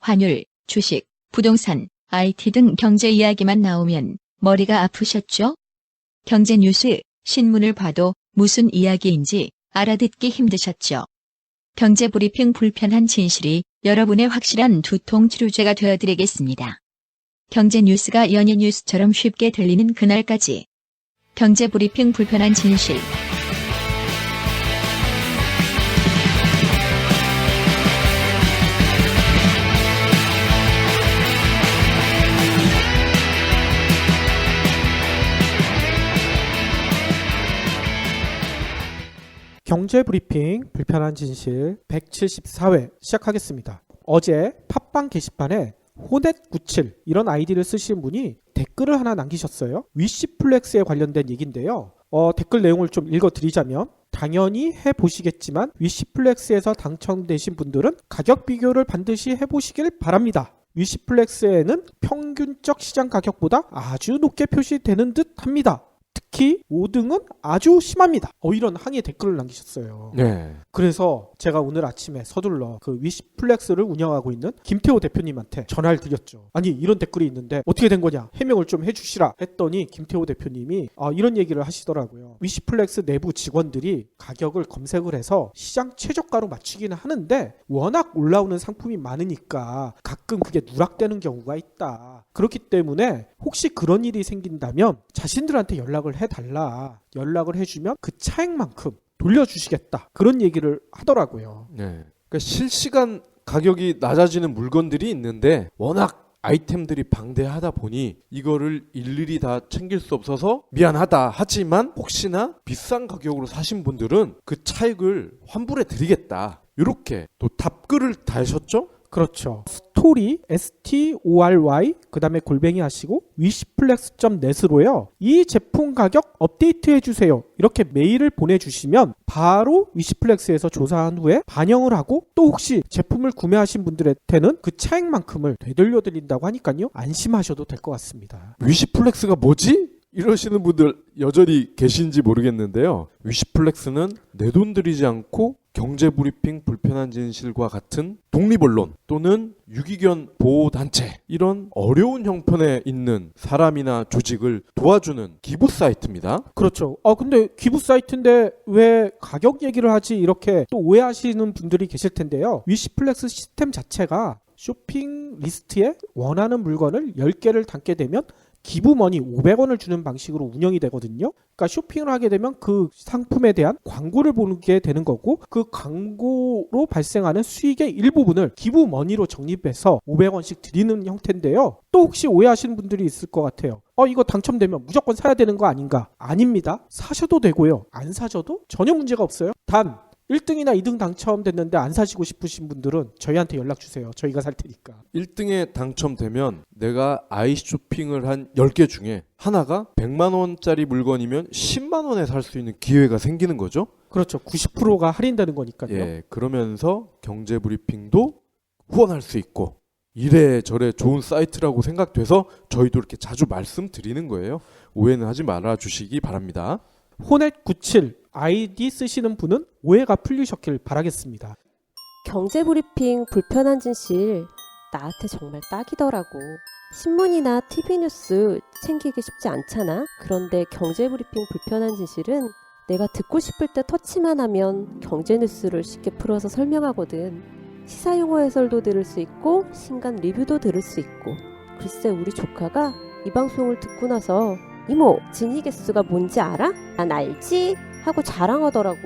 환율, 주식, 부동산, IT 등 경제 이야기만 나오면 머리가 아프셨죠? 경제 뉴스, 신문을 봐도 무슨 이야기인지 알아듣기 힘드셨죠? 경제 브리핑 불편한 진실이 여러분의 확실한 두통 치료제가 되어드리겠습니다. 경제 뉴스가 연예 뉴스처럼 쉽게 들리는 그날까지. 경제 브리핑 불편한 진실. 경제 브리핑 불편한 진실 174회 시작하겠습니다. 어제 팟빵 게시판에 호넷97 이런 아이디를 쓰신 분이 댓글을 하나 남기셨어요. 위시플렉스에 관련된 얘기인데요. 댓글 내용을 좀 읽어드리자면, 당연히 해보시겠지만 위시플렉스에서 당첨되신 분들은 가격 비교를 반드시 해보시길 바랍니다. 위시플렉스에는 평균적 시장 가격보다 아주 높게 표시되는 듯 합니다. 특히 5등은 아주 심합니다. 이런 항의 댓글을 남기셨어요. 네. 그래서 제가 오늘 아침에 서둘러 그 위시플렉스를 운영하고 있는 김태호 대표님한테 전화를 드렸죠. 아니, 이런 댓글이 있는데 어떻게 된 거냐, 해명을 좀 해주시라 했더니 김태호 대표님이 이런 얘기를 하시더라고요. 위시플렉스 내부 직원들이 가격을 검색을 해서 시장 최저가로 맞추기는 하는데 워낙 올라오는 상품이 많으니까 가끔 그게 누락되는 경우가 있다. 그렇기 때문에 혹시 그런 일이 생긴다면 자신들한테 연락을 해달라. 연락을 해주면 그 차액만큼 돌려주시겠다. 그런 얘기를 하더라고요. 네. 그러니까 실시간 가격이 낮아지는 물건들이 있는데 워낙 아이템들이 방대하다 보니 이거를 일일이 다 챙길 수 없어서 미안하다 하지만 혹시나 비싼 가격으로 사신 분들은 그 차익을 환불해 드리겠다. 이렇게 또 답글을 다하셨죠? 그렇죠. 스토리 STORY 그다음에 골뱅이 하시고 wishplex.net으로요. 이 제품 가격 업데이트 해주세요. 이렇게 메일을 보내주시면 바로 위시플렉스에서 조사한 후에 반영을 하고, 또 혹시 제품을 구매하신 분들한테는 그 차액만큼을 되돌려드린다고 하니까요. 안심하셔도 될 것 같습니다. 위시플렉스가 뭐지? 이러시는 분들 여전히 계신지 모르겠는데요. 위시플렉스는 내 돈 들이지 않고 경제 브리핑 불편한 진실과 같은 독립언론 또는 유기견 보호단체, 이런 어려운 형편에 있는 사람이나 조직을 도와주는 기부 사이트입니다. 그렇죠. 근데 기부 사이트인데 왜 가격 얘기를 하지, 이렇게 또 오해하시는 분들이 계실 텐데요. 위시플렉스 시스템 자체가 쇼핑 리스트에 원하는 물건을 10개를 담게 되면 기부머니 500원을 주는 방식으로 운영이 되거든요. 그러니까 쇼핑을 하게 되면 그 상품에 대한 광고를 보게 되는 거고, 그 광고로 발생하는 수익의 일부분을 기부머니로 적립해서 500원씩 드리는 형태인데요. 또 혹시 오해하시는 분들이 있을 것 같아요. 이거 당첨되면 무조건 사야 되는 거 아닌가? 아닙니다. 사셔도 되고요. 안 사셔도 전혀 문제가 없어요. 단 1등이나 2등 당첨됐는데 안 사시고 싶으신 분들은 저희한테 연락 주세요. 저희가 살 테니까. 1등에 당첨되면 내가 아이쇼핑을 한 10개 중에 하나가 100만 원짜리 물건이면 10만 원에 살 수 있는 기회가 생기는 거죠. 그렇죠. 90%가 할인되는 거니까요. 예, 그러면서 경제 브리핑도 후원할 수 있고 이래저래 좋은 사이트라고 생각돼서 저희도 이렇게 자주 말씀드리는 거예요. 오해는 하지 말아 주시기 바랍니다. 호넷97 아이디 쓰시는 분은 오해가 풀리셨길 바라겠습니다. 경제 브리핑 불편한 진실 나한테 정말 딱이더라고. 신문이나 TV 뉴스 챙기기 쉽지 않잖아. 그런데 경제 브리핑 불편한 진실은 내가 듣고 싶을 때 터치만 하면 경제 뉴스를 쉽게 풀어서 설명하거든. 시사 용어 해설도 들을 수 있고 신간 리뷰도 들을 수 있고. 글쎄, 우리 조카가 이 방송을 듣고 나서 이모, 진위 개수가 뭔지 알아? 난 알지? 하고 자랑하더라고.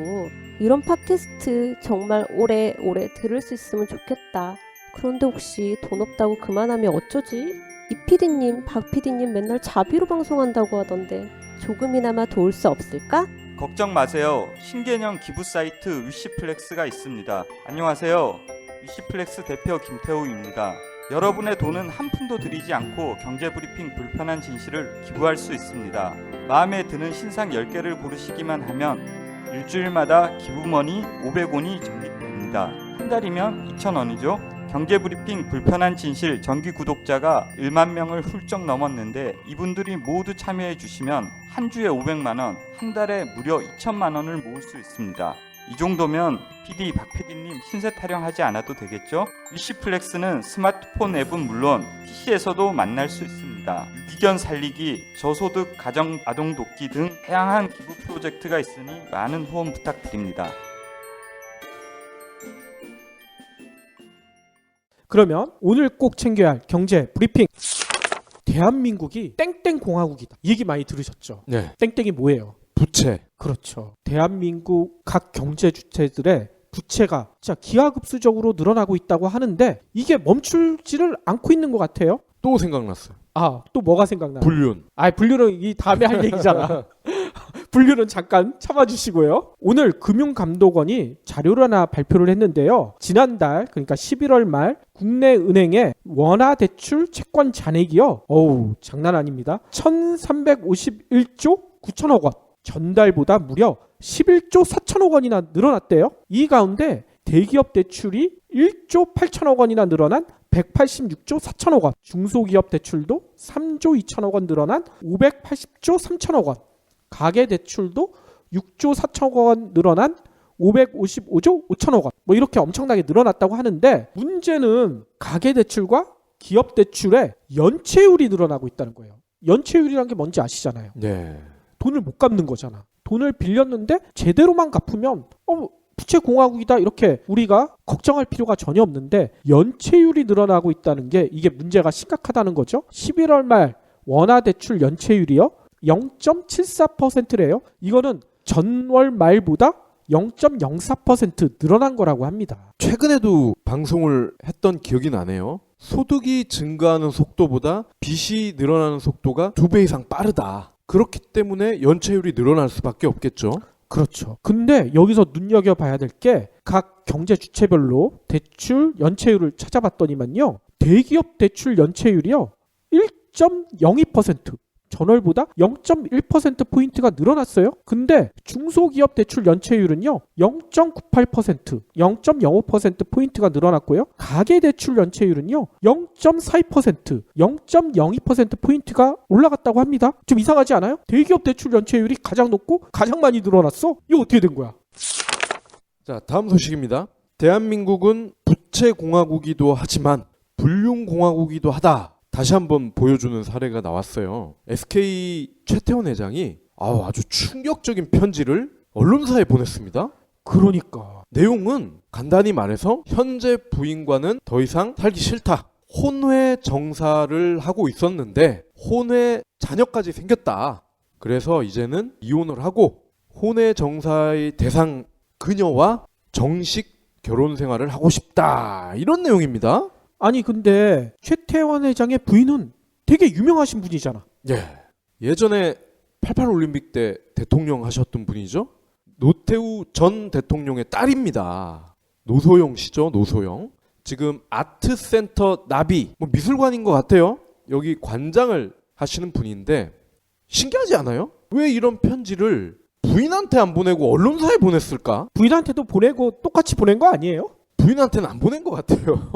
이런 팟캐스트 정말 오래오래 들을 수 있으면 좋겠다. 그런데 혹시 돈 없다고 그만하면 어쩌지? 이 PD님, 박 PD님 맨날 자비로 방송한다고 하던데 조금이나마 도울 수 없을까? 걱정 마세요. 신개념 기부 사이트 위시플렉스가 있습니다. 안녕하세요. 위시플렉스 대표 김태우입니다. 여러분의 돈은 한 푼도 들이지 않고 경제브리핑 불편한 진실을 기부할 수 있습니다. 마음에 드는 신상 10개를 고르시기만 하면 일주일마다 기부머니 500원이 적립됩니다. 한 달이면 2,000원이죠. 경제브리핑 불편한 진실 정기 구독자가 1만 명을 훌쩍 넘었는데 이분들이 모두 참여해 주시면 한 주에 500만 원, 한 달에 무려 2천만 원을 모을 수 있습니다. 이 정도면 PD 박 PD님 신세 타령하지 않아도 되겠죠? 위시플렉스는 스마트폰 앱은 물론 PC에서도 만날 수 있습니다. 유기견 살리기, 저소득 가정 아동 돕기 등 다양한 기부 프로젝트가 있으니 많은 후원 부탁드립니다. 그러면 오늘 꼭 챙겨야 할 경제 브리핑. 대한민국이 땡땡 공화국이다. 이 얘기 많이 들으셨죠? 네. 땡땡이 뭐예요? 부채. 그렇죠. 대한민국 각 경제 주체들의 부채가 진짜 기하급수적으로 늘어나고 있다고 하는데 이게 멈추지를 않고 있는 것 같아요. 또 생각났어요. 아, 또 뭐가 생각나요? 불륜. 불륜은 이 다음에 할 얘기잖아. 불륜은 잠깐 참아주시고요. 오늘 금융감독원이 자료를 하나 발표를 했는데요. 지난달 그러니까 11월 말 국내 은행의 원화대출 채권 잔액이요. 어우, 장난 아닙니다. 1351조 9천억 원. 전달보다 무려 11조 4천억 원이나 늘어났대요. 이 가운데 대기업 대출이 1조 8천억 원이나 늘어난 186조 4천억 원, 중소기업 대출도 3조 2천억 원 늘어난 580조 3천억 원, 가계 대출도 6조 4천억 원 늘어난 555조 5천억 원. 뭐 이렇게 엄청나게 늘어났다고 하는데 문제는 가계 대출과 기업 대출의 연체율이 늘어나고 있다는 거예요. 연체율이란 게 뭔지 아시잖아요. 네. 돈을 못 갚는 거잖아. 돈을 빌렸는데 제대로만 갚으면 부채 공화국이다 이렇게 우리가 걱정할 필요가 전혀 없는데 연체율이 늘어나고 있다는 게 이게 문제가 심각하다는 거죠. 11월 말 원화대출 연체율이요 0.74%래요. 이거는 전월 말보다 0.04% 늘어난 거라고 합니다. 최근에도 방송을 했던 기억이 나네요. 소득이 증가하는 속도보다 빚이 늘어나는 속도가 2배 이상 빠르다. 그렇기 때문에 연체율이 늘어날 수밖에 없겠죠. 그렇죠. 근데 여기서 눈여겨봐야 될 게 각 경제 주체별로 대출 연체율을 찾아봤더니만요. 대기업 대출 연체율이요. 1.02%. 전월보다 0.1%포인트가 늘어났어요. 근데 중소기업 대출 연체율은요. 0.98%, 0.05%포인트가 늘어났고요. 가계대출 연체율은요. 0.42%, 0.02%포인트가 올라갔다고 합니다. 좀 이상하지 않아요? 대기업 대출 연체율이 가장 높고 가장 많이 늘어났어? 이거 어떻게 된 거야? 자, 다음 소식입니다. 대한민국은 부채 공화국이기도 하지만 불륜 공화국이기도 하다. 다시 한번 보여주는 사례가 나왔어요. SK 최태원 회장이 아주 충격적인 편지를 언론사에 보냈습니다. 그러니까 내용은 간단히 말해서 현재 부인과는 더 이상 살기 싫다. 혼외 정사를 하고 있었는데 혼외 자녀까지 생겼다. 그래서 이제는 이혼을 하고 혼외 정사의 대상 그녀와 정식 결혼 생활을 하고 싶다. 이런 내용입니다. 아니 근데 최태원 회장의 부인은 되게 유명하신 분이잖아. 예. 예전에 88 올림픽 때 대통령 하셨던 분이죠. 노태우 전 대통령의 딸입니다. 노소영 씨죠. 노소영. 지금 아트센터 나비 미술관인 것 같아요. 여기 관장을 하시는 분인데 신기하지 않아요? 왜 이런 편지를 부인한테 안 보내고 언론사에 보냈을까? 부인한테도 보내고 똑같이 보낸 거 아니에요? 부인한테는 안 보낸 것 같아요.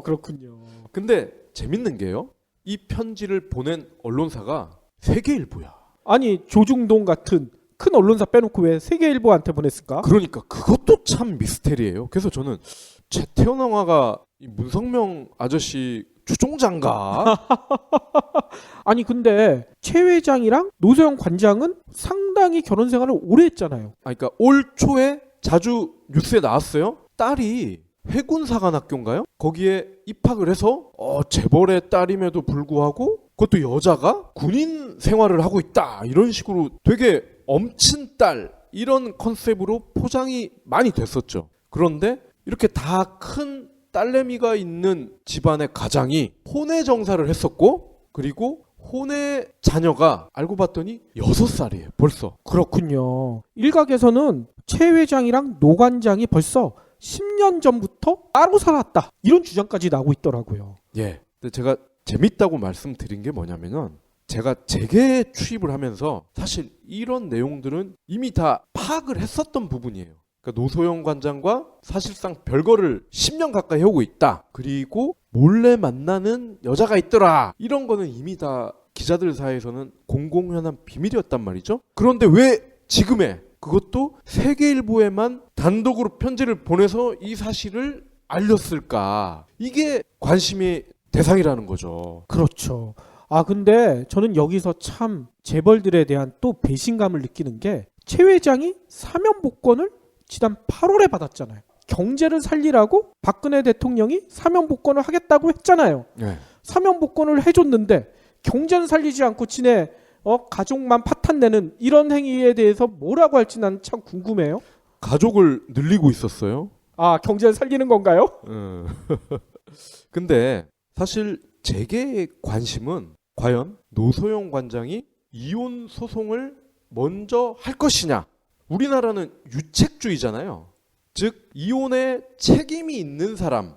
그렇군요. 근데 재밌는 게요. 이 편지를 보낸 언론사가 세계일보야. 아니 조중동 같은 큰 언론사 빼놓고 왜 세계일보한테 보냈을까? 그러니까 그것도 참 미스테리예요. 그래서 저는 최태원 왕화가 이 문성명 아저씨 추종자인가? 아니 근데 최 회장이랑 노소영 관장은 상당히 결혼 생활을 오래 했잖아요. 그러니까 올 초에 자주 뉴스에 나왔어요. 딸이 해군사관학교인가요? 거기에 입학을 해서 재벌의 딸임에도 불구하고 그것도 여자가 군인 생활을 하고 있다. 이런 식으로 되게 엄친 딸 이런 컨셉으로 포장이 많이 됐었죠. 그런데 이렇게 다 큰 딸내미가 있는 집안의 가장이 혼외 정사를 했었고 그리고 혼외 자녀가 알고 봤더니 6살이에요. 벌써. 그렇군요. 일각에서는 최 회장이랑 노 관장이 벌써 10년 전부터 따로 살았다. 이런 주장까지 나오고 있더라고요. 예. 근데 제가 재밌다고 말씀드린 게 뭐냐면은 제가 재계 취입을 하면서 사실 이런 내용들은 이미 다 파악을 했었던 부분이에요. 그러니까 노소영 관장과 사실상 별거를 10년 가까이 하고 있다. 그리고 몰래 만나는 여자가 있더라. 이런 거는 이미 다 기자들 사이에서는 공공연한 비밀이었단 말이죠. 그런데 왜 지금에 그것도 세계일보에만 단독으로 편지를 보내서 이 사실을 알렸을까? 이게 관심의 대상이라는 거죠. 그렇죠. 근데 저는 여기서 참 재벌들에 대한 또 배신감을 느끼는 게 최 회장이 사면 복권을 지난 8월에 받았잖아요. 경제를 살리라고 박근혜 대통령이 사면 복권을 하겠다고 했잖아요. 네. 사면 복권을 해줬는데 경제는 살리지 않고 지네 가족만 파탄내는 이런 행위에 대해서 뭐라고 할지 난 참 궁금해요. 가족을 늘리고 있었어요. 경제를 살리는 건가요? 근데 사실 제게 관심은 과연 노소영 관장이 이혼 소송을 먼저 할 것이냐. 우리나라는 유책주의잖아요. 즉 이혼에 책임이 있는 사람은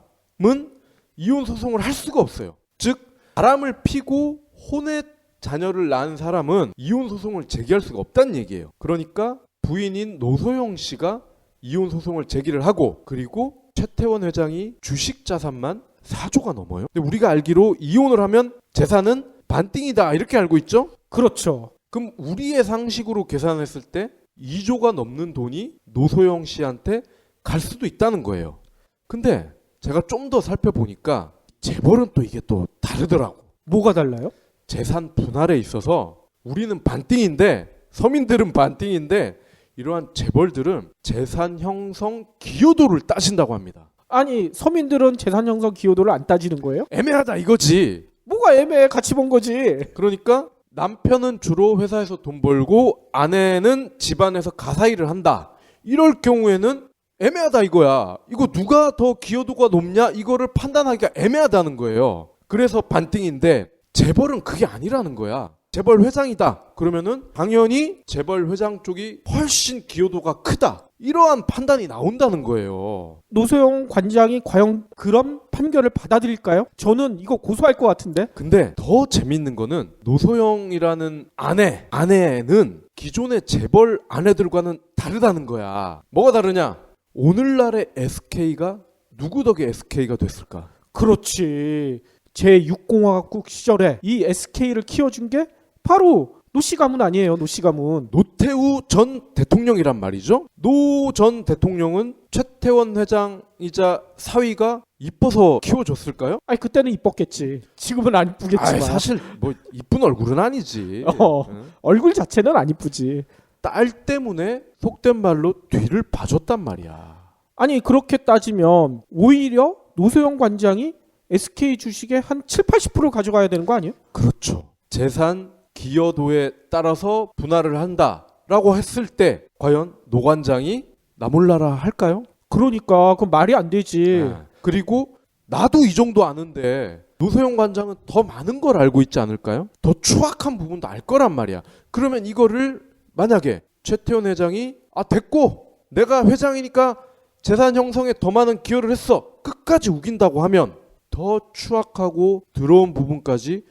이혼 소송을 할 수가 없어요. 즉 바람을 피고 혼의 자녀를 낳은 사람은 이혼 소송을 제기할 수가 없다는 얘기예요. 그러니까 부인인 노소영 씨가 이혼 소송을 제기를 하고 그리고 최태원 회장이 주식 자산만 4조가 넘어요. 근데 우리가 알기로 이혼을 하면 재산은 반띵이다 이렇게 알고 있죠? 그렇죠. 그럼 우리의 상식으로 계산했을 때 2조가 넘는 돈이 노소영 씨한테 갈 수도 있다는 거예요. 근데 제가 좀 더 살펴보니까 재벌은 또 이게 또 다르더라고. 뭐가 달라요? 재산 분할에 있어서 우리는 반띵인데 서민들은 반띵인데 이러한 재벌들은 재산 형성 기여도를 따진다고 합니다. 아니 서민들은 재산 형성 기여도를 안 따지는 거예요? 애매하다 이거지. 뭐가 애매해? 같이 본 거지. 그러니까 남편은 주로 회사에서 돈 벌고 아내는 집안에서 가사일을 한다. 이럴 경우에는 애매하다 이거야. 이거 누가 더 기여도가 높냐 이거를 판단하기가 애매하다는 거예요. 그래서 반띵인데 재벌은 그게 아니라는 거야. 재벌 회장이다. 그러면은 당연히 재벌 회장 쪽이 훨씬 기여도가 크다. 이러한 판단이 나온다는 거예요. 노소영 관장이 과연 그런 판결을 받아들일까요? 저는 이거 고소할 것 같은데. 근데 더 재밌는 거는 노소영이라는 아내는 기존의 재벌 아내들과는 다르다는 거야. 뭐가 다르냐? 오늘날의 SK가 누구 덕에 SK가 됐을까? 그렇지. 제6공화국 시절에 이 SK를 키워준 게 바로 노씨 가문 아니에요. 노씨 가문. 노태우 전 대통령이란 말이죠. 노 전 대통령은 최태원 회장이자 사위가 이뻐서 키워줬을까요? 아니 그때는 이뻤겠지. 지금은 안 이쁘겠지만. 사실 뭐 이쁜 얼굴은 아니지. 응? 얼굴 자체는 안 이쁘지. 딸 때문에 속된 말로 뒤를 봐줬단 말이야. 아니 그렇게 따지면 오히려 노소영 관장이 SK 주식의 한 7, 80%를 가져가야 되는 거 아니에요? 그렇죠. 재산 기여도에 따라서 분할을 한다라고 했을 때 과연 노 관장이 나 몰라라 할까요? 그러니까 그건 말이 안 되지. 그리고 나도 이 정도 아는데 노소영 관장은 더 많은 걸 알고 있지 않을까요? 더 추악한 부분도 알 거란 말이야. 그러면 이거를 만약에 최태원 회장이 됐고 내가 회장이니까 재산 형성에 더 많은 기여를 했어. 끝까지 우긴다고 하면 더 추악하고 더러운 부분까지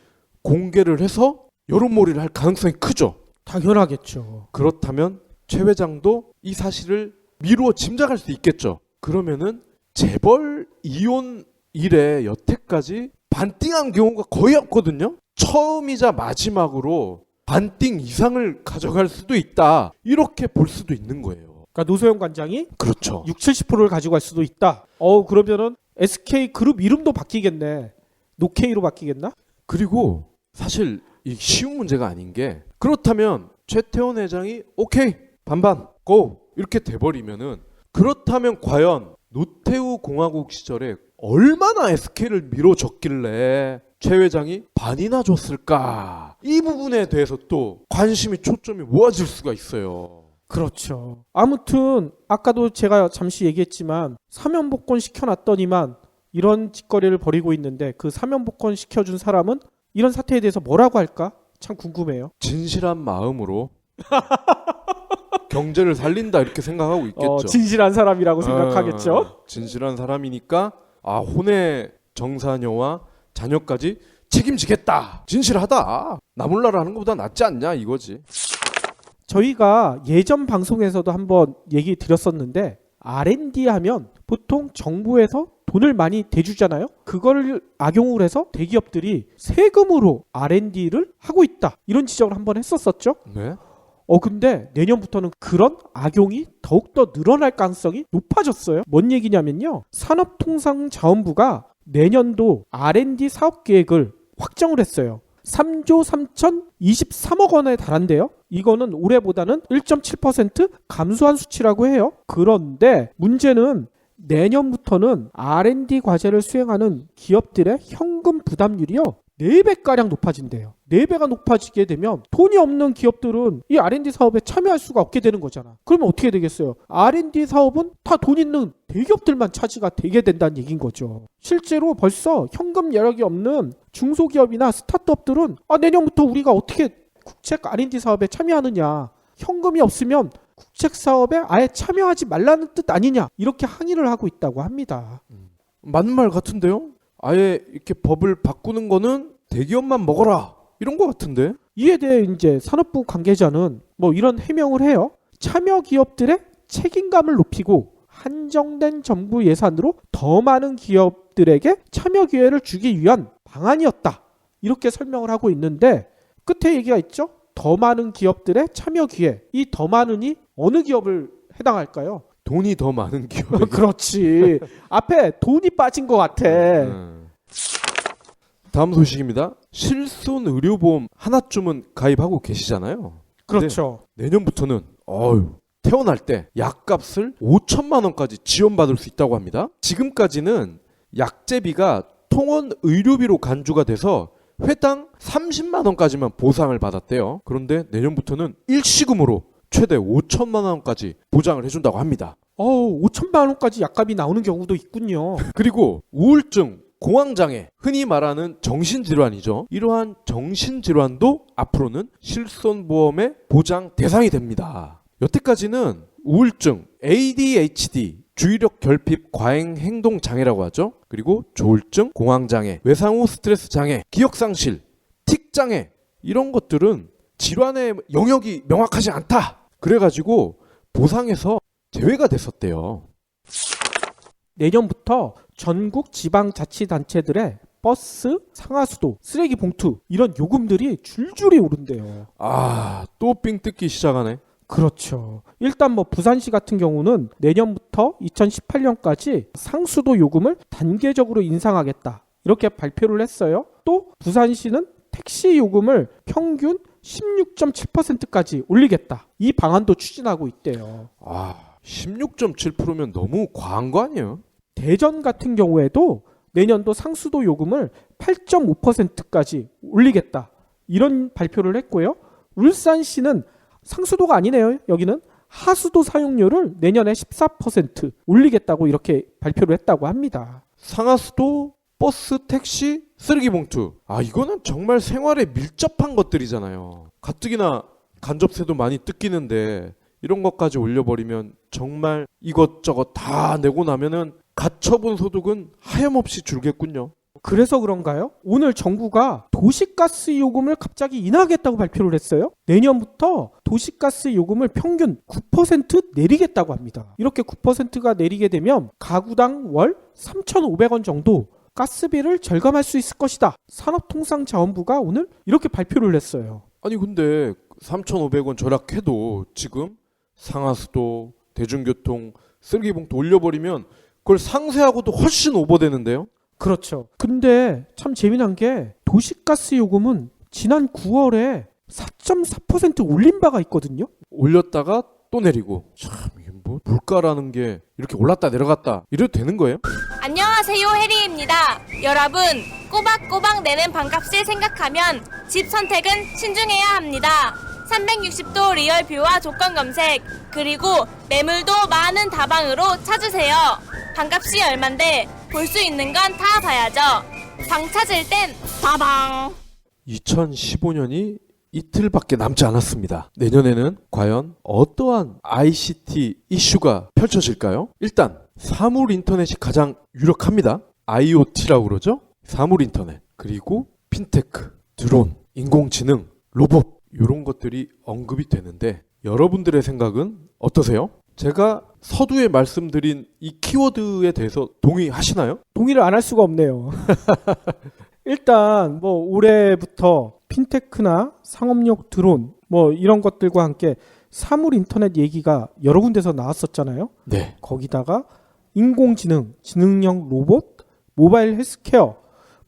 공개를 해서 여론몰이를 할 가능성이 크죠. 당연하겠죠. 그렇다면 최 회장도 이 사실을 미루어 짐작할 수 있겠죠. 그러면은 재벌 이혼 이래 여태까지 반띵한 경우가 거의 없거든요. 처음이자 마지막으로 반띵 이상을 가져갈 수도 있다. 이렇게 볼 수도 있는 거예요. 그러니까 노소영 관장이 그렇죠. 60, 70%를 가지고 갈 수도 있다. 그러면은 SK 그룹 이름도 바뀌겠네. 노K로 바뀌겠나? 그리고 사실 이 쉬운 문제가 아닌 게 그렇다면 최태원 회장이 오케이 반반 고 이렇게 돼버리면은 그렇다면 과연 노태우 공화국 시절에 얼마나 SK를 밀어줬길래 최 회장이 반이나 줬을까? 이 부분에 대해서 또 관심이 초점이 모아질 수가 있어요. 그렇죠. 아무튼 아까도 제가 잠시 얘기했지만 사면복권 시켜놨더니만 이런 짓거리를 벌이고 있는데 그 사면복권 시켜준 사람은 이런 사태에 대해서 뭐라고 할까? 참 궁금해요. 진실한 마음으로 경제를 살린다 이렇게 생각하고 있겠죠. 진실한 사람이라고 생각하겠죠. 진실한 사람이니까 혼의 정사녀와 자녀까지 책임지겠다. 진실하다. 나 몰라라 하는 것보다 낫지 않냐 이거지. 저희가 예전 방송에서도 한번 얘기 드렸었는데 R&D 하면 보통 정부에서 돈을 많이 대주잖아요. 그걸 악용을 해서 대기업들이 세금으로 R&D를 하고 있다. 이런 지적을 한번 했었었죠. 네. 근데 내년부터는 그런 악용이 더욱더 늘어날 가능성이 높아졌어요. 뭔 얘기냐면요. 산업통상자원부가 내년도 R&D 사업 계획을 확정을 했어요. 3조 3,023억 원에 달한대요. 이거는 올해보다는 1.7% 감소한 수치라고 해요. 그런데 문제는 내년부터는 R&D 과제를 수행하는 기업들의 현금 부담률이요. 4배가량 높아진대요. 4배가 높아지게 되면 돈이 없는 기업들은 이 R&D 사업에 참여할 수가 없게 되는 거잖아. 그러면 어떻게 되겠어요? R&D 사업은 다 돈 있는 대기업들만 차지가 되게 된다는 얘기인 거죠. 실제로 벌써 현금 여력이 없는 중소기업이나 스타트업들은 내년부터 우리가 어떻게 국책 R&D 사업에 참여하느냐. 현금이 없으면 국책 사업에 아예 참여하지 말라는 뜻 아니냐. 이렇게 항의를 하고 있다고 합니다. 맞는 말 같은데요? 아예 이렇게 법을 바꾸는 거는 대기업만 먹어라 이런 거 같은데. 이에 대해 이제 산업부 관계자는 뭐 이런 해명을 해요. 참여 기업들의 책임감을 높이고 한정된 정부 예산으로 더 많은 기업들에게 참여 기회를 주기 위한 방안이었다. 이렇게 설명을 하고 있는데 끝에 얘기가 있죠. 더 많은 기업들의 참여 기회. 이 더 많은이 어느 기업을 해당할까요? 돈이 더 많은 기업. 그렇지. 앞에 돈이 빠진 것 같아. 다음 소식입니다. 실손 의료보험 하나쯤은 가입하고 계시잖아요. 그렇죠. 내년부터는 태어날 때 약값을 5천만 원까지 지원받을 수 있다고 합니다. 지금까지는 약제비가 통원 의료비로 간주가 돼서 회당 30만 원까지만 보상을 받았대요. 그런데 내년부터는 일시금으로 최대 5천만 원까지 보장을 해준다고 합니다. 5천만 원까지 약값이 나오는 경우도 있군요. 그리고 우울증, 공황장애, 흔히 말하는 정신질환이죠. 이러한 정신질환도 앞으로는 실손보험의 보장 대상이 됩니다. 여태까지는 우울증, ADHD, 주의력 결핍 과잉 행동 장애라고 하죠. 그리고 조울증, 공황장애, 외상후 스트레스 장애, 기억상실, 틱장애 이런 것들은 질환의 영역이 명확하지 않다. 그래가지고 보상에서 제외가 됐었대요. 내년부터 전국 지방자치단체들의 버스, 상하수도, 쓰레기 봉투 이런 요금들이 줄줄이 오른대요. 또 삥 뜯기 시작하네. 그렇죠. 일단 뭐 부산시 같은 경우는 내년부터 2018년까지 상수도 요금을 단계적으로 인상하겠다. 이렇게 발표를 했어요. 또 부산시는 택시 요금을 평균 16.7%까지 올리겠다. 이 방안도 추진하고 있대요. 16.7%면 너무 과한 거 아니에요? 대전 같은 경우에도 내년도 상수도 요금을 8.5%까지 올리겠다. 이런 발표를 했고요. 울산시는 상수도가 아니네요. 여기는 하수도 사용료를 내년에 14% 올리겠다고 이렇게 발표를 했다고 합니다. 상하수도, 버스, 택시, 쓰레기 봉투. 이거는 정말 생활에 밀접한 것들이잖아요. 가뜩이나 간접세도 많이 뜯기는데 이런 것까지 올려버리면 정말 이것저것 다 내고 나면은 가처분 소득은 하염없이 줄겠군요. 그래서 그런가요? 오늘 정부가 도시가스 요금을 갑자기 인하하겠다고 발표를 했어요. 내년부터 도시가스 요금을 평균 9% 내리겠다고 합니다. 이렇게 9%가 내리게 되면 가구당 월 3,500원 정도 가스비를 절감할 수 있을 것이다. 산업통상자원부가 오늘 이렇게 발표를 했어요. 아니 근데 3,500원 절약해도 지금 상하수도, 대중교통, 쓰레기봉투 올려버리면 그걸 상세하고도 훨씬 오버되는데요. 그렇죠. 근데 참 재미난 게 도시가스 요금은 지난 9월에 4.4% 올린 바가 있거든요. 올렸다가 또 내리고. 참 이게 뭐 물가라는 게 이렇게 올랐다 내려갔다 이래도 되는 거예요? 안녕하세요, 해리입니다. 여러분, 꼬박꼬박 내는 반값을 생각하면 집 선택은 신중해야 합니다. 360도 리얼 뷰와 조건 검색, 그리고 매물도 많은 다방으로 찾으세요. 반값이 얼만데 볼 수 있는 건 다 봐야죠. 방 찾을 땐 다방. 2015년이 이틀밖에 남지 않았습니다. 내년에는 과연 어떠한 ICT 이슈가 펼쳐질까요? 일단 사물 인터넷이 가장 유력합니다. IoT라고 그러죠? 사물 인터넷, 그리고 핀테크, 드론, 인공지능, 로봇 이런 것들이 언급이 되는데 여러분들의 생각은 어떠세요? 제가 서두에 말씀드린 이 키워드에 대해서 동의하시나요? 동의를 안 할 수가 없네요. 일단 뭐 올해부터 핀테크나 상업용 드론 뭐 이런 것들과 함께 사물 인터넷 얘기가 여러 군데서 나왔었잖아요. 네. 거기다가 인공지능, 지능형 로봇, 모바일 헬스케어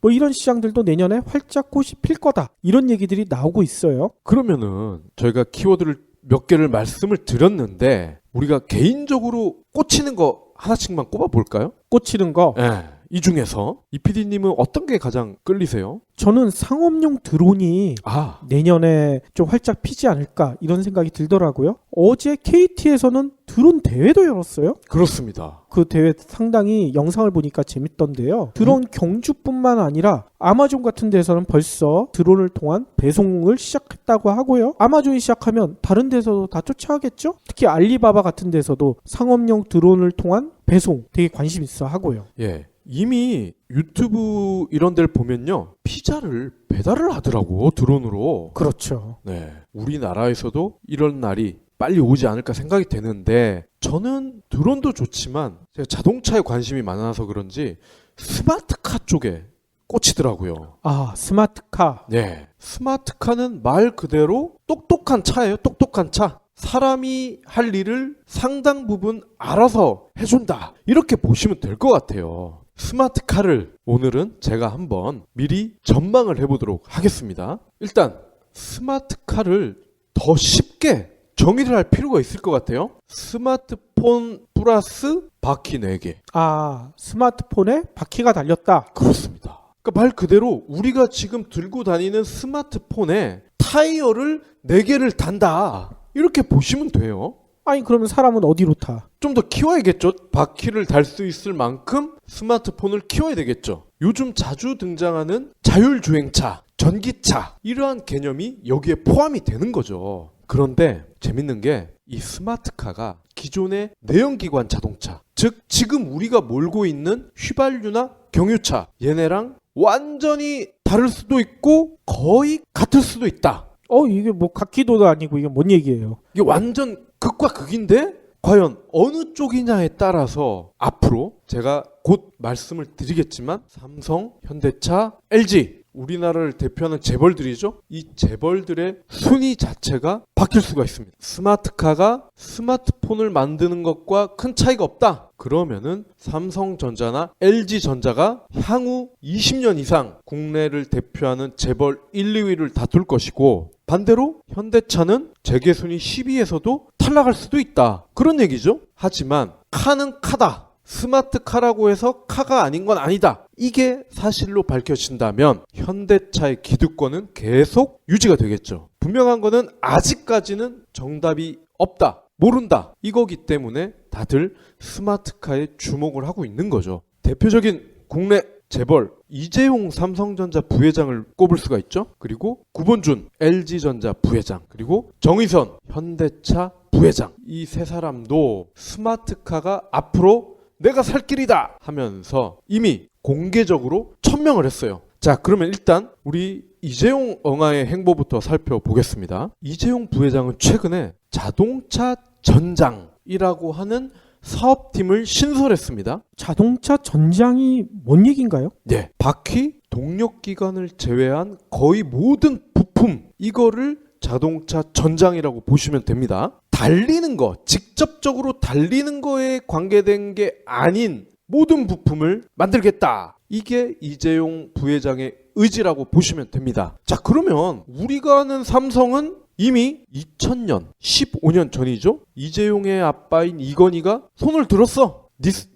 뭐 이런 시장들도 내년에 활짝 꽃이 필 거다. 이런 얘기들이 나오고 있어요. 그러면은 저희가 키워드를 몇 개를 말씀을 드렸는데 우리가 개인적으로 꽂히는 거 하나씩만 꼽아 볼까요? 꽂히는 거. 네. 이 중에서 이 PD님은 어떤 게 가장 끌리세요? 저는 상업용 드론이 아, 내년에 좀 활짝 피지 않을까 이런 생각이 들더라고요. 어제 KT에서는 드론 대회도 열었어요. 그렇습니다. 그 대회 상당히 영상을 보니까 재밌던데요. 드론 경주뿐만 아니라 아마존 같은 데서는 벌써 드론을 통한 배송을 시작했다고 하고요. 아마존이 시작하면 다른 데서도 다 쫓아가겠죠? 특히 알리바바 같은 데서도 상업용 드론을 통한 배송 되게 관심 있어 하고요. 예. 이미 유튜브 이런 데를 보면요. 피자를 배달을 하더라고, 드론으로. 그렇죠. 네. 우리나라에서도 이런 날이 빨리 오지 않을까 생각이 되는데 저는 드론도 좋지만 제가 자동차에 관심이 많아서 그런지 스마트카 쪽에 꽂히더라고요. 아, 스마트카. 네. 스마트카는 말 그대로 똑똑한 차예요. 똑똑한 차. 사람이 할 일을 상당 부분 알아서 해준다. 이렇게 보시면 될 것 같아요. 스마트카를 오늘은 제가 한번 미리 전망을 해보도록 하겠습니다. 일단 스마트카를 더 쉽게 정의를 할 필요가 있을 것 같아요. 스마트폰 플러스 바퀴 4개. 아, 스마트폰에 바퀴가 달렸다. 그렇습니다. 그러니까 말 그대로 우리가 지금 들고 다니는 스마트폰에 타이어를 4개를 단다. 이렇게 보시면 돼요. 아니 그러면 사람은 어디로 타? 좀 더 키워야겠죠. 바퀴를 달 수 있을 만큼 스마트폰을 키워야 되겠죠. 요즘 자주 등장하는 자율주행차, 전기차 이러한 개념이 여기에 포함이 되는 거죠. 그런데 재밌는 게 이 스마트카가 기존의 내연기관 자동차, 즉 지금 우리가 몰고 있는 휘발유나 경유차 얘네랑 완전히 다를 수도 있고 거의 같을 수도 있다. 이게 뭐 각기도도 아니고 이게 뭔 얘기예요? 이게 완전 극과 극인데 과연 어느 쪽이냐에 따라서 앞으로 제가 곧 말씀을 드리겠지만 삼성, 현대차, LG 우리나라를 대표하는 재벌들이죠. 이 재벌들의 순위 자체가 바뀔 수가 있습니다. 스마트카가 스마트폰을 만드는 것과 큰 차이가 없다. 그러면은 삼성전자나 LG전자가 향후 20년 이상 국내를 대표하는 재벌 1, 2위를 다툴 것이고 반대로 현대차는 재계순위 10위에서도 탈락할 수도 있다. 그런 얘기죠. 하지만 카는 카다. 스마트카라고 해서 카가 아닌 건 아니다. 이게 사실로 밝혀진다면 현대차의 기득권은 계속 유지가 되겠죠. 분명한 거는 아직까지는 정답이 없다. 모른다. 이거기 때문에 다들 스마트카에 주목을 하고 있는 거죠. 대표적인 국내 재벌 이재용 삼성전자 부회장을 꼽을 수가 있죠. 그리고 구본준 LG전자 부회장, 그리고 정의선 현대차 부회장. 이 세 사람도 스마트카가 앞으로 내가 살 길이다 하면서 이미 공개적으로 천명을 했어요. 자, 그러면 일단 우리 이재용 엉아의 행보부터 살펴보겠습니다. 이재용 부회장은 최근에 자동차 전장이라고 하는 사업팀을 신설했습니다. 자동차 전장이 뭔 얘기인가요? 네, 바퀴, 동력기관을 제외한 거의 모든 부품 이거를 자동차 전장이라고 보시면 됩니다. 달리는 거, 직접적으로 달리는 거에 관계된 게 아닌 모든 부품을 만들겠다. 이게 이재용 부회장의 의지라고 보시면 됩니다. 자, 그러면 우리가 아는 삼성은 이미 2000년, 15년 전이죠. 이재용의 아빠인 이건희가 손을 들었어.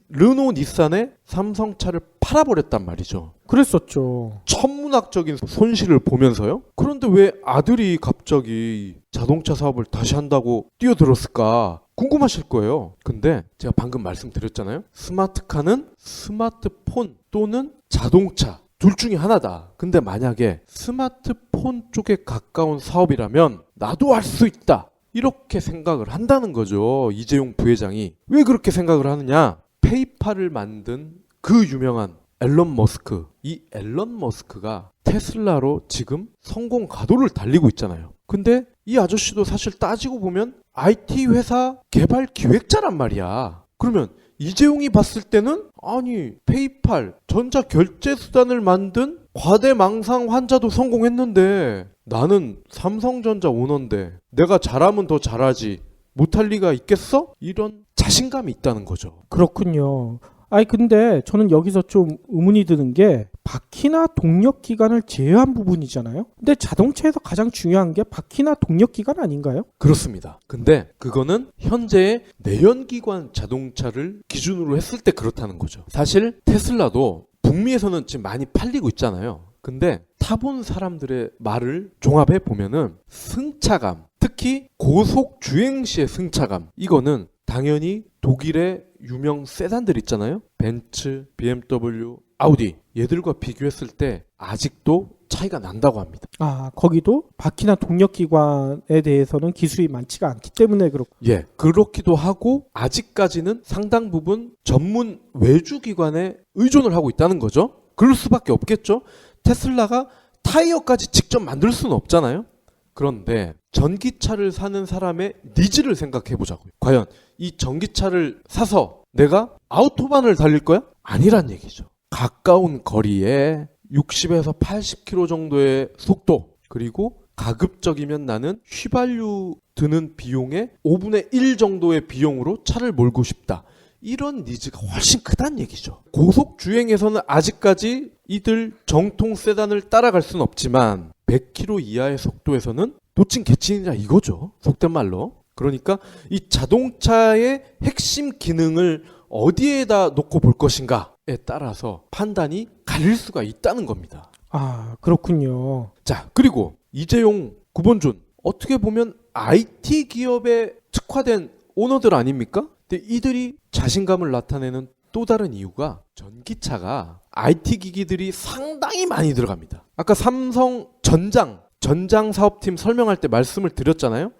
르노 닛산에 삼성차를 팔아버렸단 말이죠. 그랬었죠. 천문학적인 손실을 보면서요. 그런데 왜 아들이 갑자기 자동차 사업을 다시 한다고 뛰어들었을까 궁금하실 거예요. 근데 제가 방금 말씀드렸잖아요. 스마트카는 스마트폰 또는 자동차 둘 중에 하나다. 근데 만약에 스마트폰 쪽에 가까운 사업이라면 나도 할 수 있다. 이렇게 생각을 한다는 거죠. 이재용 부회장이. 왜 그렇게 생각을 하느냐? 페이팔을 만든 그 유명한 앨런 머스크. 이 앨런 머스크가 테슬라로 지금 성공 가도를 달리고 있잖아요. 근데 이 아저씨도 사실 따지고 보면 IT 회사 개발 기획자란 말이야. 그러면 이재용이 봤을 때는 아니 페이팔 전자 결제 수단을 만든 과대망상 환자도 성공했는데 나는 삼성전자 오너인데 내가 잘하면 더 잘하지 못할 리가 있겠어? 이런 자신감이 있다는 거죠. 그렇군요. 아니 근데 저는 여기서 좀 의문이 드는 게 바퀴나 동력 기관을 제외한 부분이잖아요. 근데 자동차에서 가장 중요한 게 바퀴나 동력 기관 아닌가요? 그렇습니다. 근데 그거는 현재의 내연기관 자동차를 기준으로 했을 때 그렇다는 거죠. 사실 테슬라도 북미에서는 지금 많이 팔리고 있잖아요. 근데 타본 사람들의 말을 종합해 보면은 승차감, 특히 고속 주행 시의 승차감, 이거는 당연히 독일의 유명 세단들 있잖아요. 벤츠, BMW, 아우디, 얘들과 비교했을 때 아직도 차이가 난다고 합니다. 아, 거기도 바퀴나 동력 기관에 대해서는 기술이 많지가 않기 때문에 그렇고. 예, 그렇기도 하고 아직까지는 상당 부분 전문 외주 기관에 의존을 하고 있다는 거죠. 그럴 수밖에 없겠죠. 테슬라가 타이어까지 직접 만들 수는 없잖아요. 그런데 전기차를 사는 사람의 니즈를 생각해 보자고요. 과연 이 전기차를 사서 내가 아우토반을 달릴 거야? 아니란 얘기죠. 가까운 거리에 60에서 80km 정도의 속도, 그리고 가급적이면 나는 휘발유 드는 비용의 5분의 1 정도의 비용으로 차를 몰고 싶다. 이런 니즈가 훨씬 크다는 얘기죠. 고속 주행에서는 아직까지 이들 정통 세단을 따라갈 수는 없지만 100km 이하의 속도에서는 놓친 개친이라 이거죠. 속된 말로. 그러니까 이 자동차의 핵심 기능을 어디에다 놓고 볼 것인가에 따라서 판단이 갈릴 수가 있다는 겁니다. 아, 그렇군요. 자, 그리고 이재용, 구본준, 어떻게 보면 IT 기업에 특화된 오너들 아닙니까? 근데 이들이 자신감을 나타내는 또 다른 이유가 전기차가 IT 기기들이 상당히 많이 들어갑니다. 아까 삼성 전장 사업팀 설명할 때 말씀을 드렸잖아요.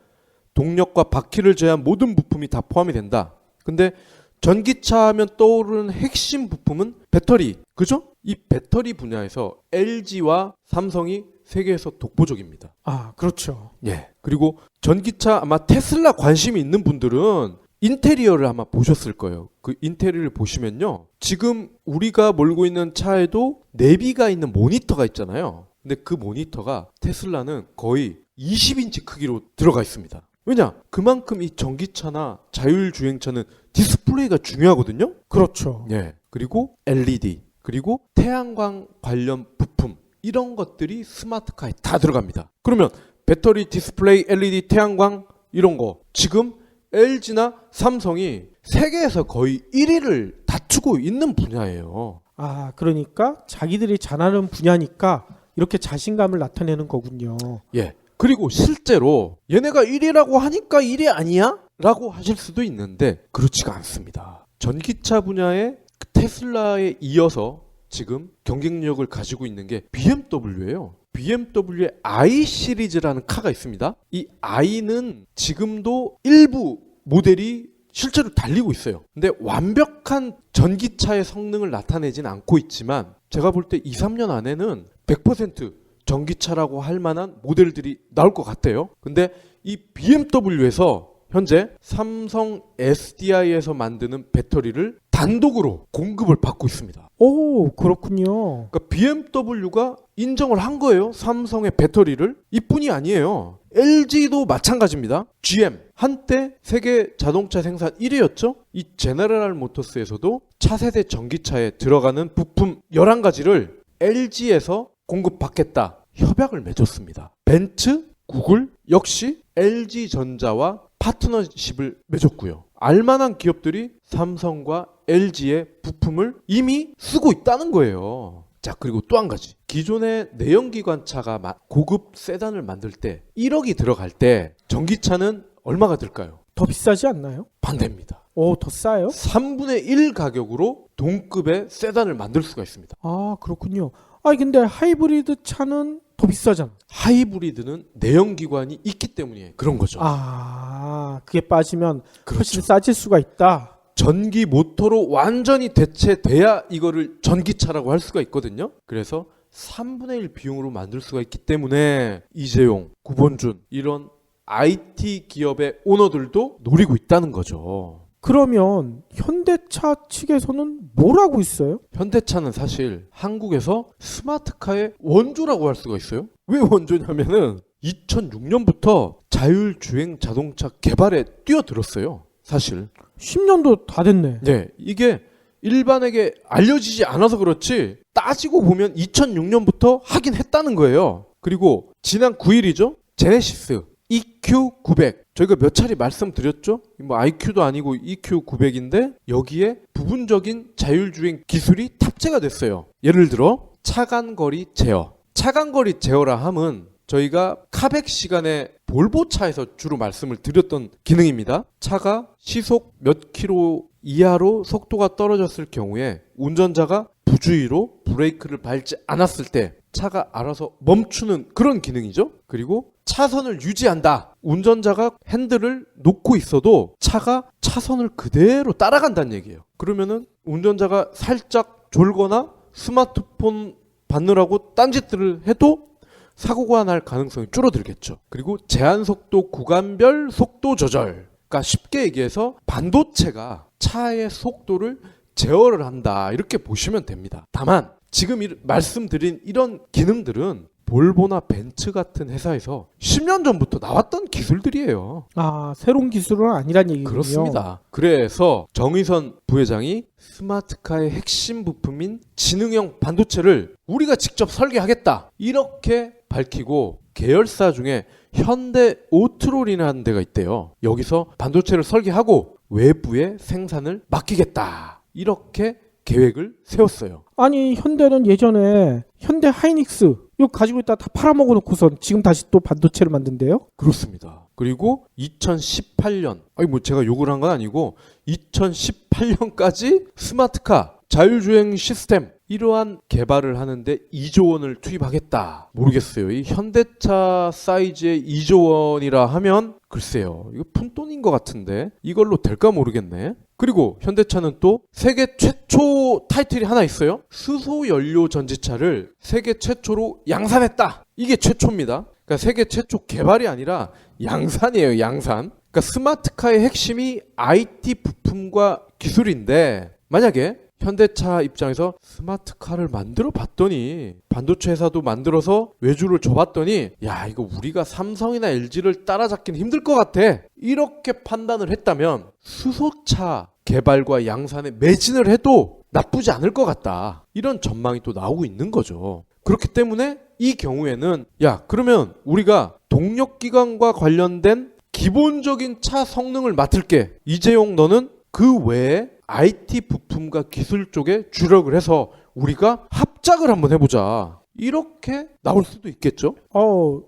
동력과 바퀴를 제외한 모든 부품이 다 포함이 된다. 근데 전기차 하면 떠오르는 핵심 부품은 배터리, 그죠? 이 배터리 분야에서 LG와 삼성이 세계에서 독보적입니다. 아, 그렇죠. 예. 그리고 전기차 아마 테슬라 관심이 있는 분들은 인테리어를 아마 보셨을 거예요. 그 인테리어를 보시면요. 지금 우리가 몰고 있는 차에도 내비가 있는 모니터가 있잖아요. 근데 그 모니터가 테슬라는 거의 20인치 크기로 들어가 있습니다. 왜냐? 그만큼 이 전기차나 자율주행차는 디스플레이가 중요하거든요. 그렇죠. 예. 그리고 LED, 그리고 태양광 관련 부품, 이런 것들이 스마트카에 다 들어갑니다. 그러면 배터리, 디스플레이, LED, 태양광 이런 거 지금 LG나 삼성이 세계에서 거의 1위를 다투고 있는 분야예요. 아, 그러니까 자기들이 잘하는 분야니까 이렇게 자신감을 나타내는 거군요. 예. 그리고 실제로 얘네가 1위라고 하니까 1위 아니야? 라고 하실 수도 있는데 그렇지가 않습니다. 전기차 분야에 테슬라에 이어서 지금 경쟁력을 가지고 있는 게 BMW예요. BMW의 i 시리즈라는 카가 있습니다. 이 i는 지금도 일부 모델이 실제로 달리고 있어요. 근데 완벽한 전기차의 성능을 나타내진 않고 있지만 제가 볼 때 2, 3년 안에는 100% 전기차라고 할 만한 모델들이 나올 것 같아요. 근데 이 BMW에서 현재 삼성 SDI에서 만드는 배터리를 단독으로 공급을 받고 있습니다. 오, 그렇군요. 그러니까 BMW가 인정을 한 거예요. 삼성의 배터리를. 이뿐이 아니에요. LG도 마찬가지입니다. GM 한때 세계 자동차 생산 1위였죠. 이 제너럴 모터스에서도 차세대 전기차에 들어가는 부품 11가지를 LG에서 공급받겠다 협약을 맺었습니다. 벤츠, 구글 역시 LG전자와 파트너십을 맺었고요. 알만한 기업들이 삼성과 LG의 부품을 이미 쓰고 있다는 거예요. 자, 그리고 또 한 가지. 기존의 내연기관차가 고급 세단을 만들 때 1억이 들어갈 때 전기차는 얼마가 들까요? 더 비싸지 않나요? 반대입니다. 오, 더 싸요? 3분의 1 가격으로 동급의 세단을 만들 수가 있습니다. 아, 그렇군요. 아니 근데 하이브리드 차는 더 비싸잖아. 하이브리드는 내연기관이 있기 때문에 그런 거죠. 아, 그게 빠지면 그렇죠. 훨씬 싸질 수가 있다. 전기 모터로 완전히 대체돼야 이거를 전기차라고 할 수가 있거든요. 그래서 3분의 1 비용으로 만들 수가 있기 때문에 이재용, 구본준 이런 IT 기업의 오너들도 노리고 있다는 거죠. 그러면 현대차 측에서는 뭘 하고 있어요? 현대차는 사실 한국에서 스마트카의 원조라고 할 수가 있어요. 왜 원조냐면은 2006년부터 자율주행 자동차 개발에 뛰어들었어요. 사실. 10년도 다 됐네. 네, 이게 일반에게 알려지지 않아서 그렇지 따지고 보면 2006년부터 하긴 했다는 거예요. 그리고 지난 9일이죠. 제네시스 EQ900 저희가 몇 차례 말씀드렸죠. 뭐 IQ도 아니고 EQ900인데 여기에 부분적인 자율주행 기술이 탑재가 됐어요. 예를 들어 차간거리 제어. 차간거리 제어라 함은 저희가 카백 시간에 볼보차에서 주로 말씀을 드렸던 기능입니다. 차가 시속 몇 킬로 이하로 속도가 떨어졌을 경우에 운전자가 부주의로 브레이크를 밟지 않았을 때 차가 알아서 멈추는 그런 기능이죠. 그리고 차선을 유지한다. 운전자가 핸들을 놓고 있어도 차가 차선을 그대로 따라간다는 얘기예요. 그러면은 운전자가 살짝 졸거나 스마트폰 받느라고 딴짓들을 해도 사고가 날 가능성이 줄어들겠죠. 그리고 제한속도 구간별 속도 조절. 그러니까 쉽게 얘기해서 반도체가 차의 속도를 제어를 한다. 이렇게 보시면 됩니다. 다만 지금 말씀드린 이런 기능들은 볼보나 벤츠 같은 회사에서 10년 전부터 나왔던 기술들이에요. 아, 새로운 기술은 아니란 얘기군요. 그렇습니다. 그래서 정의선 부회장이 스마트카의 핵심 부품인 지능형 반도체를 우리가 직접 설계하겠다. 이렇게 밝히고 계열사 중에 현대 오트롤이라는 데가 있대요. 여기서 반도체를 설계하고 외부에 생산을 맡기겠다. 이렇게 계획을 세웠어요. 아니, 현대는 예전에 현대 하이닉스 이거 가지고 있다 다 팔아먹어 놓고선 지금 다시 또 반도체를 만든대요? 그렇습니다. 그리고 2018년, 아니 뭐 제가 욕을 한 건 아니고 2018년까지 스마트카 자율주행 시스템 이러한 개발을 하는데 2조 원을 투입하겠다. 모르겠어요. 이 현대차 사이즈의 2조 원이라 하면 글쎄요. 이거 푼돈인 것 같은데 이걸로 될까 모르겠네. 그리고 현대차는 또 세계 최초 타이틀이 하나 있어요. 수소연료 전지차를 세계 최초로 양산했다. 이게 최초입니다. 그러니까 세계 최초 개발이 아니라 양산이에요. 양산. 그러니까 스마트카의 핵심이 IT 부품과 기술인데 만약에 현대차 입장에서 스마트카를 만들어 봤더니 반도체 회사도 만들어서 외주를 줘봤더니 야 이거 우리가 삼성이나 LG를 따라잡기는 힘들 것 같아 이렇게 판단을 했다면 수소차 개발과 양산에 매진을 해도 나쁘지 않을 것 같다 이런 전망이 또 나오고 있는 거죠. 그렇기 때문에 이 경우에는 야 그러면 우리가 동력기관과 관련된 기본적인 차 성능을 맡을게. 이재용 너는 그 외에 IT 부품과 기술 쪽에 주력을 해서 우리가 합작을 한번 해보자. 이렇게 나올 수도 있겠죠?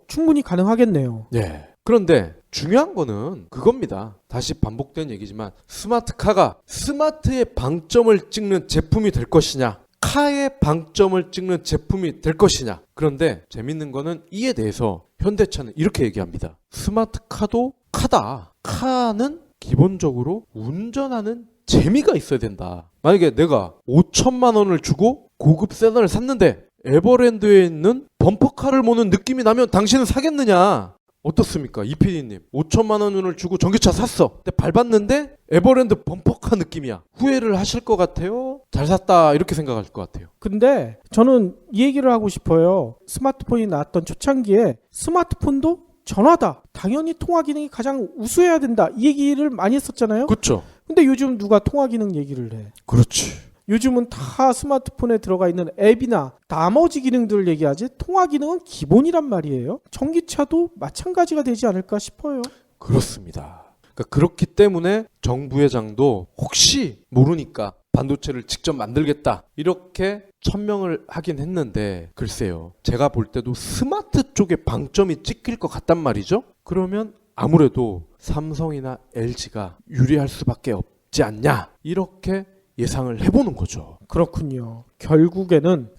충분히 가능하겠네요. 예. 그런데 중요한 거는 그겁니다. 다시 반복된 얘기지만 스마트카가 스마트의 방점을 찍는 제품이 될 것이냐 카의 방점을 찍는 제품이 될 것이냐. 그런데 재밌는 거는 이에 대해서 현대차는 이렇게 얘기합니다. 스마트카도 카다. 카는 기본적으로 운전하는 재미가 있어야 된다. 만약에 내가 5천만 원을 주고 고급 세단을 샀는데 에버랜드에 있는 범퍼카를 모는 느낌이 나면 당신은 사겠느냐? 어떻습니까? 이PD님 5천만 원을 주고 전기차 샀어. 근데 밟았는데 에버랜드 범퍼카 느낌이야. 후회를 하실 것 같아요? 잘 샀다 이렇게 생각할 것 같아요. 근데 저는 이 얘기를 하고 싶어요. 스마트폰이 나왔던 초창기에 스마트폰도 전화다. 당연히 통화 기능이 가장 우수해야 된다. 이 얘기를 많이 했었잖아요. 그렇죠. 근데 요즘 누가 통화 기능 얘기를 해? 그렇지. 요즘은 다 스마트폰에 들어가 있는 앱이나 나머지 기능들을 얘기하지 통화 기능은 기본이란 말이에요. 전기차도 마찬가지가 되지 않을까 싶어요. 그렇습니다. 그러니까 그렇기 때문에 정 부회장도 혹시 모르니까 반도체를 직접 만들겠다 이렇게 천명을 하긴 했는데 글쎄요. 제가 볼 때도 스마트 쪽에 방점이 찍힐 것 같단 말이죠. 그러면 아무래도 삼성이나 LG가 유리할 수밖에 없지 않냐 이렇게 예상을 해보는 거죠. 그렇군요. 결국에는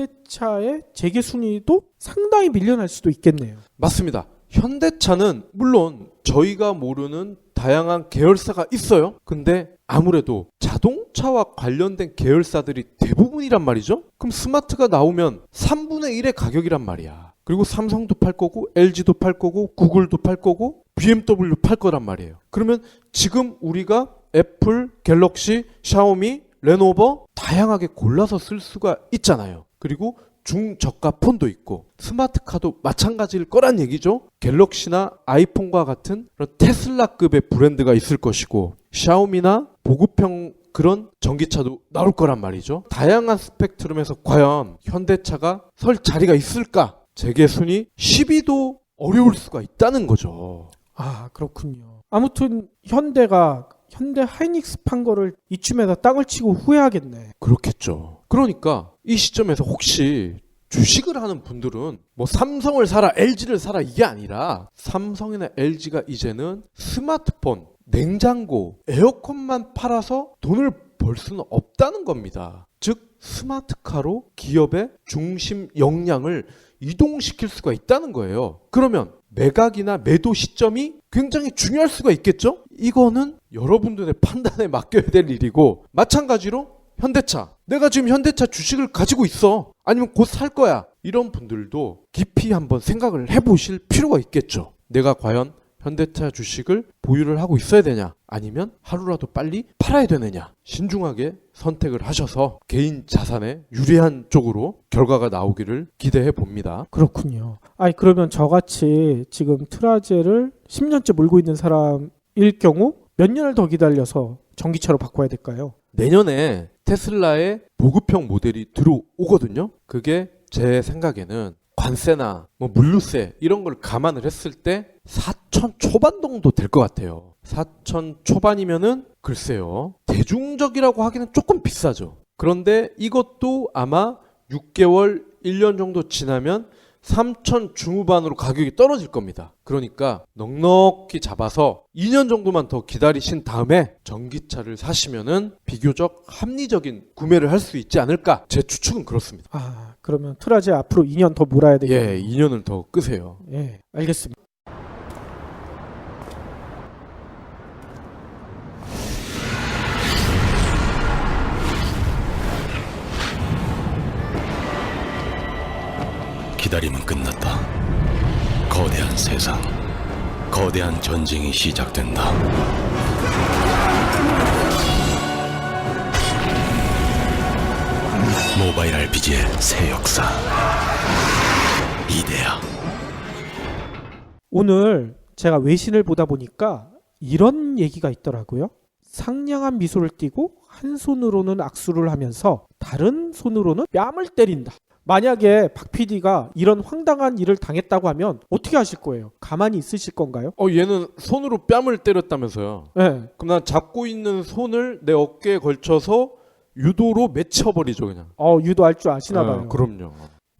현대차의 재계 순위도 상당히 밀려날 수도 있겠네요. 맞습니다. 현대차는 물론 저희가 모르는 다양한 계열사가 있어요. 근데 아무래도 자동차와 관련된 계열사들이 대부분이란 말이죠. 그럼 스마트가 나오면 3분의 1의 가격이란 말이야. 그리고 삼성도 팔 거고 LG도 팔 거고 구글도 팔 거고 BMW 팔 거란 말이에요. 그러면 지금 우리가 애플, 갤럭시, 샤오미, 레노버 다양하게 골라서 쓸 수가 있잖아요. 그리고 중저가 폰도 있고 스마트카도 마찬가지일 거란 얘기죠. 갤럭시나 아이폰과 같은 그런 테슬라급의 브랜드가 있을 것이고 샤오미나 보급형 그런 전기차도 나올 거란 말이죠. 다양한 스펙트럼에서 과연 현대차가 설 자리가 있을까? 재계 순위 10위도 어려울 수가 있다는 거죠. 아, 그렇군요. 아무튼 현대 하이닉스 판 거를 이쯤에다 땅을 치고 후회하겠네. 그렇겠죠. 그러니까 이 시점에서 혹시 주식을 하는 분들은 뭐 삼성을 사라, LG를 사라 이게 아니라 삼성이나 LG가 이제는 스마트폰, 냉장고, 에어컨만 팔아서 돈을 벌 수는 없다는 겁니다. 즉 스마트카로 기업의 중심 역량을 이동시킬 수가 있다는 거예요. 그러면 매각이나 매도 시점이 굉장히 중요할 수가 있겠죠? 이거는 여러분들의 판단에 맡겨야 될 일이고 마찬가지로 현대차. 내가 지금 현대차 주식을 가지고 있어. 아니면 곧 살 거야. 이런 분들도 깊이 한번 생각을 해보실 필요가 있겠죠. 내가 과연 현대차 주식을 보유를 하고 있어야 되냐? 아니면 하루라도 빨리 팔아야 되느냐? 신중하게 선택을 하셔서 개인 자산에 유리한 쪽으로 결과가 나오기를 기대해 봅니다. 그렇군요. 아니, 그러면 저같이 지금 트라제를 10년째 몰고 있는 사람일 경우 몇 년을 더 기다려서 전기차로 바꿔야 될까요? 내년에 테슬라의 보급형 모델이 들어오거든요. 그게 제 생각에는 관세나 뭐 물류세 이런 걸 감안을 했을 때 4천 초반 정도 될 것 같아요. 4천 초반이면은 글쎄요. 대중적이라고 하기는 조금 비싸죠. 그런데 이것도 아마 6개월, 1년 정도 지나면 3천 중후반으로 가격이 떨어질 겁니다. 그러니까 넉넉히 잡아서 2년 정도만 더 기다리신 다음에 전기차를 사시면은 비교적 합리적인 구매를 할 수 있지 않을까? 제 추측은 그렇습니다. 아, 그러면 트라제 앞으로 2년 더 몰아야 되겠네요. 예, 2년을 더 끄세요. 예, 알겠습니다. 기다림은 끝났다. 거대한 세상, 거대한 전쟁이 시작된다. 모바일 RPG의 새 역사. 이데아. 오늘 제가 외신을 보다 보니까 이런 얘기가 있더라고요. 상냥한 미소를 띠고 한 손으로는 악수를 하면서 다른 손으로는 뺨을 때린다. 만약에 박 PD가 이런 황당한 일을 당했다고 하면 어떻게 하실 거예요? 가만히 있으실 건가요? 얘는 손으로 뺨을 때렸다면서요. 네. 그럼 난 잡고 있는 손을 내 어깨에 걸쳐서 유도로 맺혀버리죠 그냥. 유도할 줄 아시나 봐요. 그럼요.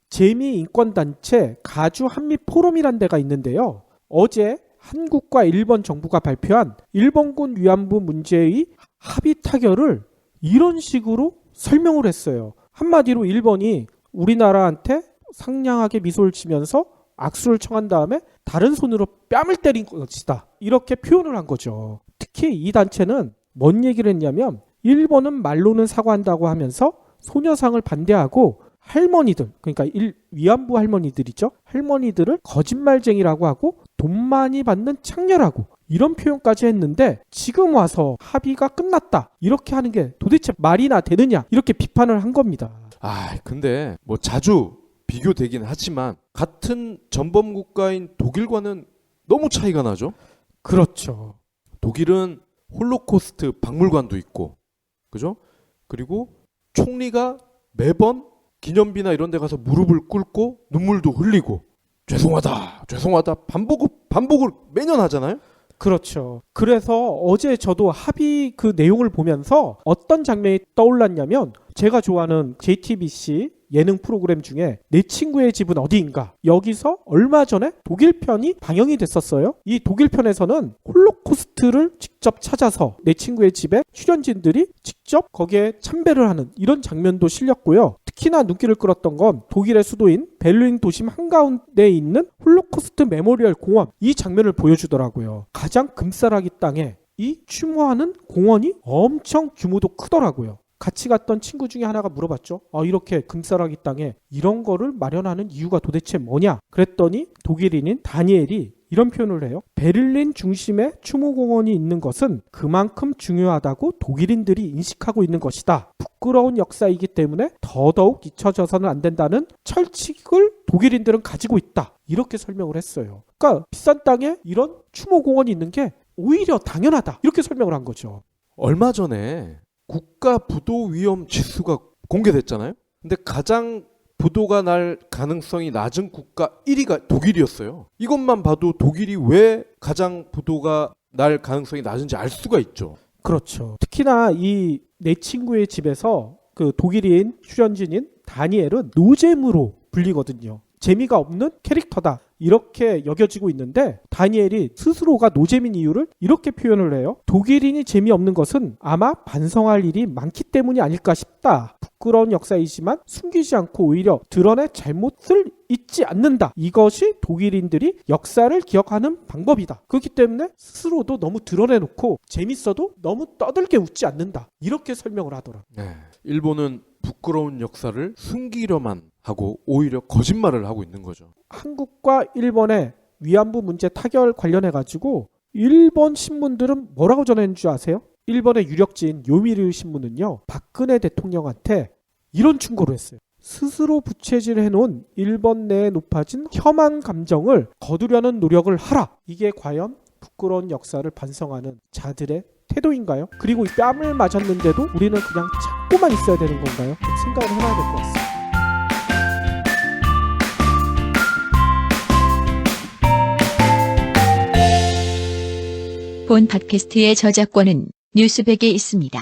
재미 인권단체 가주 한미 포럼이란 데가 있는데요. 어제 한국과 일본 정부가 발표한 일본군 위안부 문제의 합의 타결을 이런 식으로 설명을 했어요. 한마디로 일본이 우리나라한테 상냥하게 미소를 치면서 악수를 청한 다음에 다른 손으로 뺨을 때린 것이다. 이렇게 표현을 한 거죠. 특히 이 단체는 뭔 얘기를 했냐면 일본은 말로는 사과한다고 하면서 소녀상을 반대하고 할머니들, 그러니까 위안부 할머니들이죠. 할머니들을 거짓말쟁이라고 하고 돈 많이 받는 창녀라고 이런 표현까지 했는데 지금 와서 합의가 끝났다. 이렇게 하는 게 도대체 말이나 되느냐 이렇게 비판을 한 겁니다. 근데 뭐 자주 비교되긴 하지만 같은 전범 국가인 독일과는 너무 차이가 나죠. 그렇죠. 독일은 홀로코스트 박물관도 있고, 그죠? 그리고 총리가 매번 기념비나 이런 데 가서 무릎을 꿇고 눈물도 흘리고 죄송하다 반복을 매년 하잖아요. 그렇죠. 그래서 어제 저도 합의 그 내용을 보면서 어떤 장면이 떠올랐냐면 제가 좋아하는 JTBC 예능 프로그램 중에 내 친구의 집은 어디인가 여기서 얼마 전에 독일 편이 방영이 됐었어요. 이 독일 편에서는 홀로코스트를 직접 찾아서 내 친구의 집에 출연진들이 직접 거기에 참배를 하는 이런 장면도 실렸고요. 특히나 눈길을 끌었던 건 독일의 수도인 베를린 도심 한가운데에 있는 홀로코스트 메모리얼 공원 이 장면을 보여주더라고요. 가장 금싸라기 땅에 이 추모하는 공원이 엄청 규모도 크더라고요. 같이 갔던 친구 중에 하나가 물어봤죠. 이렇게 금싸라기 땅에 이런 거를 마련하는 이유가 도대체 뭐냐? 그랬더니 독일인인 다니엘이 이런 표현을 해요. 베를린 중심에 추모공원이 있는 것은 그만큼 중요하다고 독일인들이 인식하고 있는 것이다. 부끄러운 역사이기 때문에 더더욱 잊혀져서는 안 된다는 철칙을 독일인들은 가지고 있다. 이렇게 설명을 했어요. 그러니까 비싼 땅에 이런 추모공원이 있는 게 오히려 당연하다. 이렇게 설명을 한 거죠. 얼마 전에 국가 부도 위험 지수가 공개됐잖아요. 근데 가장 부도가 날 가능성이 낮은 국가 1위가 독일이었어요. 이것만 봐도 독일이 왜 가장 부도가 날 가능성이 낮은지 알 수가 있죠. 그렇죠. 특히나 이 내 친구의 집에서 그 독일인 출연진인 다니엘은 노잼으로 불리거든요. 재미가 없는 캐릭터다. 이렇게 여겨지고 있는데 다니엘이 스스로가 노잼인 이유를 이렇게 표현을 해요. 독일인이 재미없는 것은 아마 반성할 일이 많기 때문이 아닐까 싶다. 부끄러운 역사이지만 숨기지 않고 오히려 드러내 잘못을 잊지 않는다. 이것이 독일인들이 역사를 기억하는 방법이다. 그렇기 때문에 스스로도 너무 드러내놓고 재밌어도 너무 떠들게 웃지 않는다. 이렇게 설명을 하더라. 네. 일본은 부끄러운 역사를 숨기려만 하고 오히려 거짓말을 하고 있는 거죠. 한국과 일본의 위안부 문제 타결 관련해 가지고 일본 신문들은 뭐라고 전했는 줄 아세요? 일본의 유력지인 요미르 신문은요, 박근혜 대통령한테 이런 충고를 했어요. 스스로 부채질을 해놓은 일본 내에 높아진 혐한 감정을 거두려는 노력을 하라. 이게 과연 부끄러운 역사를 반성하는 자들의 태도인가요? 그리고 이 뺨을 맞았는데도 우리는 그냥 참고만 있어야 되는 건가요? 생각을 해봐야 될 것 같습니다. 본 팟캐스트의 저작권은 뉴스백에 있습니다.